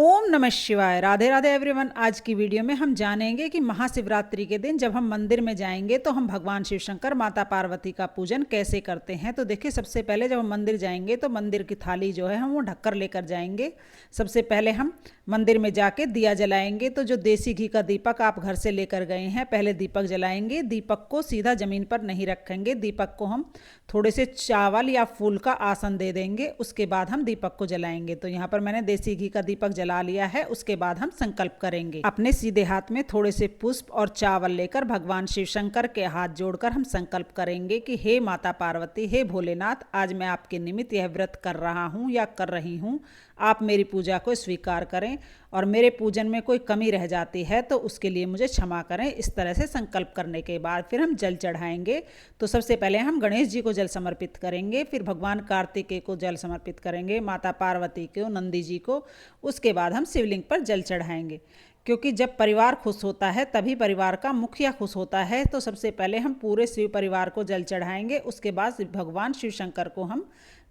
ओम नमः शिवाय। राधे राधे एवरीवन। आज की वीडियो में हम जानेंगे कि महाशिवरात्रि के दिन जब हम मंदिर में जाएंगे तो हम भगवान शिव शंकर माता पार्वती का पूजन कैसे करते हैं। तो देखिए, सबसे पहले जब हम मंदिर जाएंगे तो मंदिर की थाली जो है हम वो ढककर लेकर जाएंगे। सबसे पहले हम मंदिर में जाके दिया जलाएंगे। तो जो देसी घी का दीपक आप घर से लेकर गए हैं, पहले दीपक जलाएंगे। दीपक को सीधा जमीन पर नहीं रखेंगे, दीपक को हम थोड़े से चावल या फूल का आसन दे देंगे। उसके बाद हम दीपक को जलाएंगे। तो यहाँ पर मैंने देसी घी का दीपक जला लिया है। उसके बाद हम संकल्प करेंगे। अपने सीधे हाथ में थोड़े से पुष्प और चावल लेकर भगवान शिव शंकर के हाथ जोड़कर हम संकल्प करेंगे कि हे माता पार्वती, हे भोलेनाथ, आज मैं आपके निमित्त यह व्रत कर रहा हूँ या कर रही हूँ। आप मेरी पूजा को स्वीकार करें और मेरे पूजन में कोई कमी रह जाती है तो उसके लिए मुझे क्षमा करें। इस तरह से संकल्प करने के बाद फिर हम जल चढ़ाएंगे। तो सबसे पहले हम गणेश जी को जल समर्पित करेंगे, फिर भगवान कार्तिकेय को जल समर्पित करेंगे, माता पार्वती को, नंदी जी को। उसके बाद हम शिवलिंग पर जल चढ़ाएंगे, क्योंकि जब परिवार खुश होता है तभी परिवार का मुखिया खुश होता है। तो सबसे पहले हम पूरे शिव परिवार को जल चढ़ाएंगे। उसके बाद भगवान शिव शंकर को हम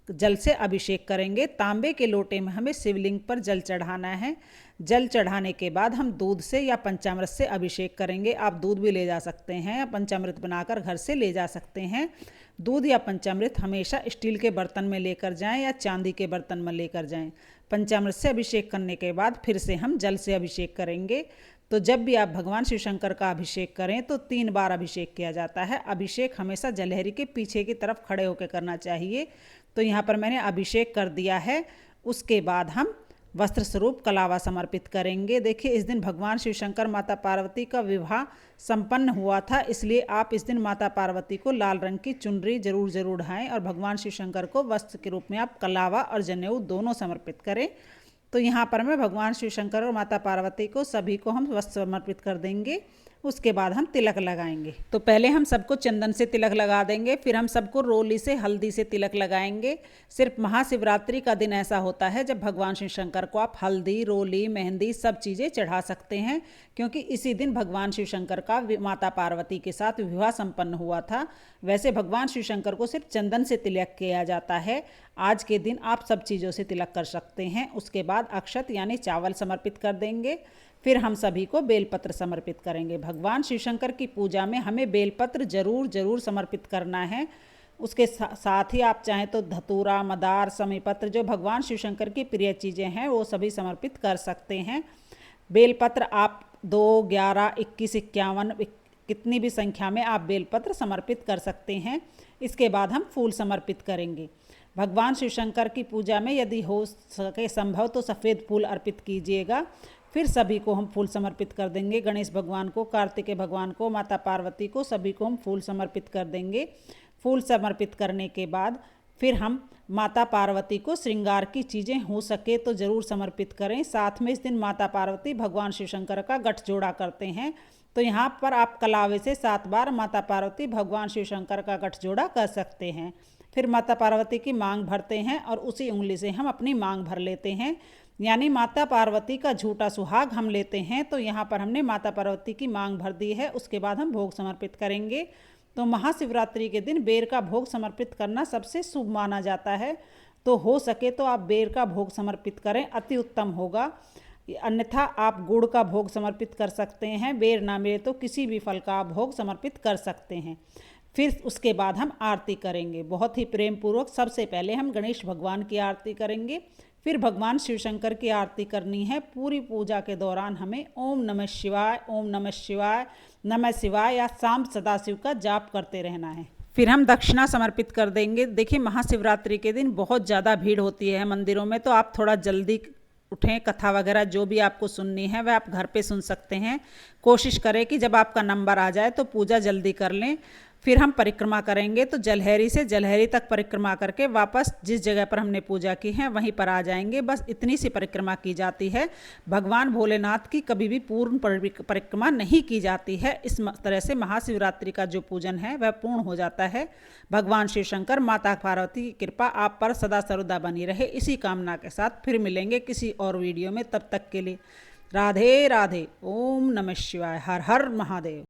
जल से अभिषेक करेंगे। तांबे के लोटे में हमें शिवलिंग पर जल चढ़ाना है। जल चढ़ाने के बाद हम दूध से या पंचामृत से अभिषेक करेंगे। आप दूध भी ले जा सकते हैं या पंचामृत बनाकर घर से ले जा सकते हैं। दूध या पंचामृत हमेशा स्टील के बर्तन में लेकर जाएं या चांदी के बर्तन में लेकर जाएं। पंचामृत से अभिषेक करने के बाद फिर से हम जल से अभिषेक करेंगे। तो जब भी आप भगवान शिव शंकर का अभिषेक करें तो 3 बार अभिषेक किया जाता है। अभिषेक हमेशा जलहरी के पीछे की तरफ खड़े होकर करना चाहिए। तो यहाँ पर मैंने अभिषेक कर दिया है। उसके बाद हम वस्त्र स्वरूप कलावा समर्पित करेंगे। देखिए, इस दिन भगवान शिव शंकर माता पार्वती का विवाह संपन्न हुआ था, इसलिए आप इस दिन माता पार्वती को लाल रंग की चुनरी जरूर ओढ़ाएं और भगवान शिव शंकर को वस्त्र के रूप में आप कलावा और जनेऊ दोनों समर्पित करें। तो यहाँ पर मैं भगवान शिव शंकर और माता पार्वती को सभी को हम वस्त्र समर्पित कर देंगे। उसके बाद हम तिलक लगाएंगे। तो पहले हम सबको चंदन से तिलक लगा देंगे, फिर हम सबको रोली से, हल्दी से तिलक लगाएंगे। सिर्फ महाशिवरात्रि का दिन ऐसा होता है जब भगवान शिव शंकर को आप हल्दी, रोली, मेहंदी सब चीज़ें चढ़ा सकते हैं, क्योंकि इसी दिन भगवान शिव शंकर का माता पार्वती के साथ विवाह संपन्न हुआ था। वैसे भगवान शिव शंकर को सिर्फ चंदन से तिलक किया जाता है। आज के दिन आप सब चीज़ों से तिलक कर सकते हैं। उसके बाद अक्षत यानी चावल समर्पित कर देंगे। फिर हम सभी को बेलपत्र समर्पित करेंगे। भगवान शिव शंकर की पूजा में हमें बेलपत्र जरूर समर्पित करना है। उसके साथ ही आप चाहें तो धतूरा, मदार, समीपत्र, जो भगवान शिव शंकर की प्रिय चीज़ें हैं वो सभी समर्पित कर सकते हैं। बेलपत्र आप 2, 11, 21, 51 कितनी भी संख्या में आप बेलपत्र समर्पित कर सकते हैं। इसके बाद हम फूल समर्पित करेंगे। भगवान शिव शंकर की पूजा में यदि हो सके संभव तो सफ़ेद फूल अर्पित कीजिएगा। फिर सभी को हम फूल समर्पित कर देंगे। गणेश भगवान को, कार्तिकेय भगवान को, माता पार्वती को, सभी को हम फूल समर्पित कर देंगे। फूल समर्पित करने के बाद फिर हम माता पार्वती को श्रृंगार की चीज़ें हो सके तो ज़रूर समर्पित करें। साथ में इस दिन माता पार्वती भगवान शिव शंकर का गठजोड़ा करते हैं। तो यहाँ पर आप कलावे से 7 बार माता पार्वती भगवान शिव शंकर का गठजोड़ा कर सकते हैं। फिर माता पार्वती की मांग भरते हैं और उसी उंगली से हम अपनी मांग भर लेते हैं, यानी माता पार्वती का झूठा सुहाग हम लेते हैं। तो यहाँ पर हमने माता पार्वती की मांग भर दी है। उसके बाद हम भोग समर्पित करेंगे। तो महाशिवरात्रि के दिन बेर का भोग समर्पित करना सबसे शुभ माना जाता है। तो हो सके तो आप बेर का भोग समर्पित करें, अति उत्तम होगा। अन्यथा आप गुड़ का भोग समर्पित कर सकते हैं। बेर ना मिले तो किसी भी फल का भोग समर्पित कर सकते हैं। फिर उसके बाद हम आरती करेंगे। बहुत ही प्रेम पूर्वक सबसे पहले हम गणेश भगवान की आरती करेंगे, फिर भगवान शिव शंकर की आरती करनी है। पूरी पूजा के दौरान हमें ओम नमः शिवाय, ओम नमः शिवाय, नमः शिवाय या शाम सदाशिव का जाप करते रहना है। फिर हम दक्षिणा समर्पित कर देंगे। देखिए, महाशिवरात्रि के दिन बहुत ज़्यादा भीड़ होती है मंदिरों में, तो आप थोड़ा जल्दी उठें। कथा वगैरह जो भी आपको सुननी है वह आप घर पे सुन सकते हैं। कोशिश करें कि जब आपका नंबर आ जाए तो पूजा जल्दी कर लें। फिर हम परिक्रमा करेंगे। तो जलहरी से जलहरी तक परिक्रमा करके वापस जिस जगह पर हमने पूजा की है वहीं पर आ जाएंगे। बस इतनी सी परिक्रमा की जाती है। भगवान भोलेनाथ की कभी भी पूर्ण परिक्रमा नहीं की जाती है। इस तरह से महाशिवरात्रि का जो पूजन है वह पूर्ण हो जाता है। भगवान शिव शंकर, माता पार्वती की कृपा आप पर सदा सर्वदा बनी रहे, इसी कामना के साथ फिर मिलेंगे किसी और वीडियो में। तब तक के लिए राधे राधे। ओम नमः शिवाय। हर हर महादेव।